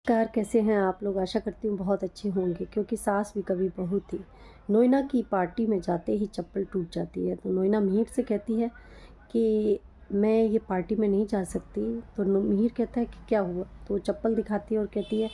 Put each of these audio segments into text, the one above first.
नमस्कार, कैसे हैं आप लोग? आशा करती हूँ बहुत अच्छे होंगे क्योंकि सास भी कभी बहू थी। नोइना की पार्टी में जाते ही चप्पल टूट जाती है, तो नोइना मिहिर से कहती है कि मैं ये पार्टी में नहीं जा सकती। तो मिहिर कहता है कि क्या हुआ? तो वो चप्पल दिखाती है और कहती है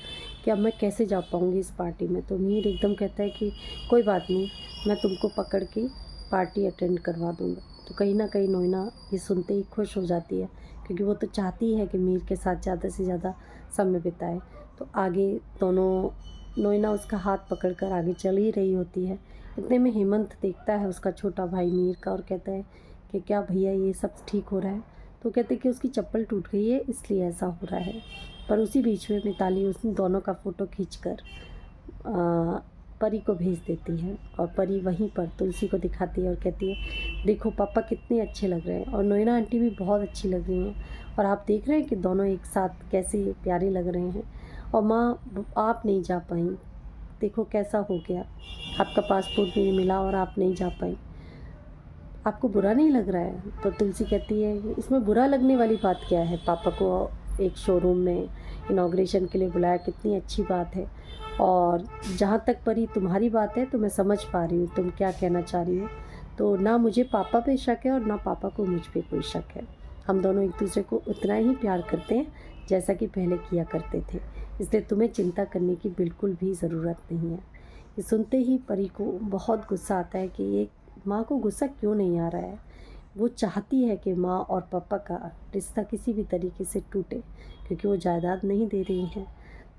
कि अब मैं कैसे जा पाऊँगी इस पार्टी में। तो मिहिर एकदम कहता है कि कोई बात नहीं, मैं तुमको पकड़ के पार्टी अटेंड करवा दूँगा। तो कहीं न कहीं नोइना ये सुनते ही खुश हो जाती है क्योंकि वो तो चाहती है कि मिहिर के साथ ज़्यादा से ज़्यादा समय बिताए। तो आगे दोनों नोइना उसका हाथ पकड़कर आगे चल ही रही होती है। इतने में हेमंत देखता है उसका छोटा भाई मीर का और कहता है कि क्या भैया ये सब ठीक हो रहा है? तो कहते हैं कि उसकी चप्पल टूट गई है इसलिए ऐसा हो रहा है। पर उसी बीच में मिताली उस दोनों का फ़ोटो खींचकर परी को भेज देती है और परी वहीं पर तुलसी को दिखाती है और कहती है देखो पापा कितने अच्छे लग रहे हैं और नोइना आंटी भी बहुत अच्छी लग रही हैं और आप देख रहे हैं कि दोनों एक साथ कैसे प्यारे लग रहे हैं। और माँ आप नहीं जा पाई, देखो कैसा हो गया, आपका पासपोर्ट नहीं मिला और आप नहीं जा पाई, आपको बुरा नहीं लग रहा है? तो तुलसी कहती है इसमें बुरा लगने वाली बात क्या है? पापा को एक शोरूम में इनॉग्रेशन के लिए बुलाया, कितनी अच्छी बात है। और जहाँ तक परी तुम्हारी बात है तो मैं समझ पा रही हूँ तुम क्या कहना चाह रही हो। तो ना मुझे पापा पे शक है और ना पापा को मुझ पे कोई शक है। हम दोनों एक दूसरे को उतना ही प्यार करते हैं जैसा कि पहले किया करते थे, इसलिए तुम्हें चिंता करने की बिल्कुल भी ज़रूरत नहीं है। ये सुनते ही परी को बहुत गुस्सा आता है कि ये माँ को गुस्सा क्यों नहीं आ रहा है। वो चाहती है कि माँ और पापा का रिश्ता किसी भी तरीके से टूटे क्योंकि वो जायदाद नहीं दे रही हैं।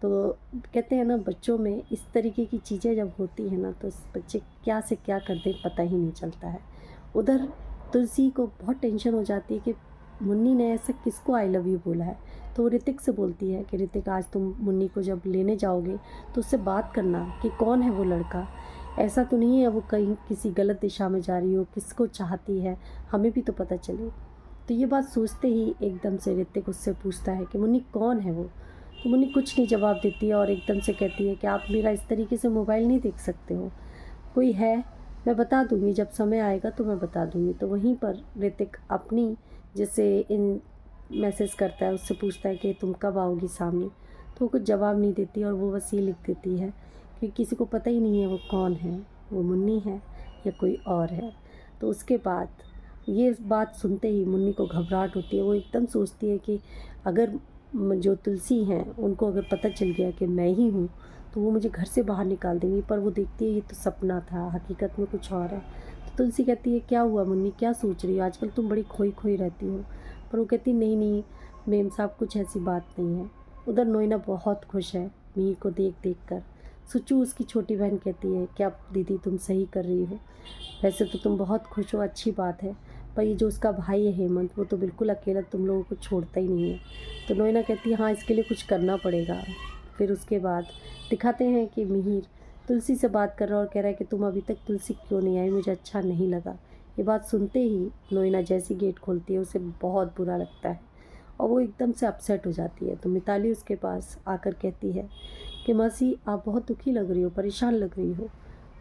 तो कहते हैं ना, बच्चों में इस तरीके की चीज़ें जब होती हैं ना तो बच्चे क्या से क्या कर दें पता ही नहीं चलता है। उधर तुलसी को बहुत टेंशन हो जाती है कि मुन्नी ने ऐसा किसको आई लव यू बोला है। तो वो ऋतिक से बोलती है कि ऋतिक आज तुम मुन्नी को जब लेने जाओगे तो उससे बात करना कि कौन है वो लड़का, ऐसा तो नहीं है वो कहीं किसी गलत दिशा में जा रही हो, किसको चाहती है, हमें भी तो पता चले। तो ये बात सोचते ही एकदम से ऋतिक उससे पूछता है कि मुन्नी कौन है वो। तो मुन्नी कुछ नहीं जवाब देती है और एकदम से कहती है कि आप मेरा इस तरीके से मोबाइल नहीं देख सकते हो, कोई है, मैं बता दूंगी, जब समय आएगा तो मैं बता दूंगी। तो वहीं पर ऋतिक अपनी जैसे इन मैसेज करता है उससे पूछता है कि तुम कब आओगी सामने। तो वो कुछ जवाब नहीं देती और वो बस ये लिख देती है कि किसी को पता ही नहीं है वो कौन है, वो मुन्नी है या कोई और है। तो उसके बाद ये बात सुनते ही मुन्नी को घबराहट होती है। वो एकदम सोचती है कि अगर जो तुलसी हैं उनको अगर पता चल गया कि मैं ही हूँ तो वो मुझे घर से बाहर निकाल देंगी। पर वो देखती है ये तो सपना था, हकीकत में कुछ और है। तो तुलसी कहती है क्या हुआ मुन्नी, क्या सोच रही हो, आजकल तुम बड़ी खोई खोई रहती हो। पर वो कहती नहीं नहीं मेम साहब कुछ ऐसी बात नहीं है। उधर नोइना बहुत खुश है मीर को देख देख कर। सुचू उसकी छोटी बहन कहती है क्या दीदी तुम सही कर रही हो, वैसे तो तुम बहुत खुश हो, अच्छी बात है, पर ये जो उसका भाई है हेमंत वो तो बिल्कुल अकेला तुम लोगों को छोड़ता ही नहीं है। तो नोइना कहती है हाँ इसके लिए कुछ करना पड़ेगा। फिर उसके बाद दिखाते हैं कि मिहिर तुलसी से बात कर रहा है और कह रहा है कि तुम अभी तक तुलसी क्यों नहीं आई, मुझे अच्छा नहीं लगा। ये बात सुनते ही नोइना जैसी गेट खोलती है उसे बहुत बुरा लगता है और वो एकदम से अपसेट हो जाती है। तो मिताली उसके पास आकर कहती है कि मौसी आप बहुत दुखी लग रही हो, परेशान लग रही हो।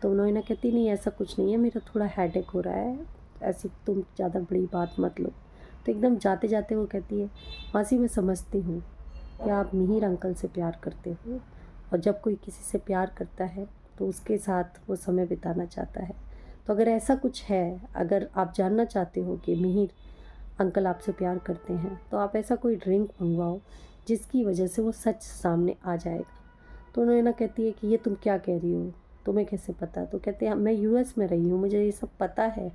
तो नोइना कहती नहीं ऐसा कुछ नहीं है, मेरा थोड़ा हेडेक हो रहा है, ऐसी तुम ज़्यादा बड़ी बात मत लो। तो एकदम जाते जाते वो कहती है मौसी मैं समझती हूँ कि आप मिहिर अंकल से प्यार करते हो और जब कोई किसी से प्यार करता है तो उसके साथ वो समय बिताना चाहता है। तो अगर ऐसा कुछ है, अगर आप जानना चाहते हो कि मिहिर अंकल आपसे प्यार करते हैं तो आप ऐसा कोई ड्रिंक मंगवाओ जिसकी वजह से वो सच सामने आ जाएगा। तो नैना कहती है कि ये तुम क्या कह रही हो, तुम्हें कैसे पता? तो कहते हैं मैं यूएस में रही हूँ, मुझे ये सब पता है।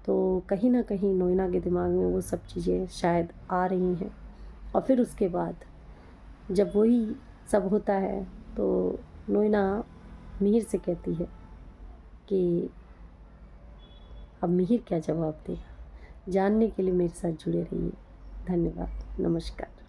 तो कहीं ना कहीं नोइना के दिमाग में वो सब चीज़ें शायद आ रही हैं। और फिर उसके बाद जब वही सब होता है तो नोइना मिहिर से कहती है कि अब मिहिर क्या जवाब देगा। जानने के लिए मेरे साथ जुड़े रहिए। धन्यवाद, नमस्कार।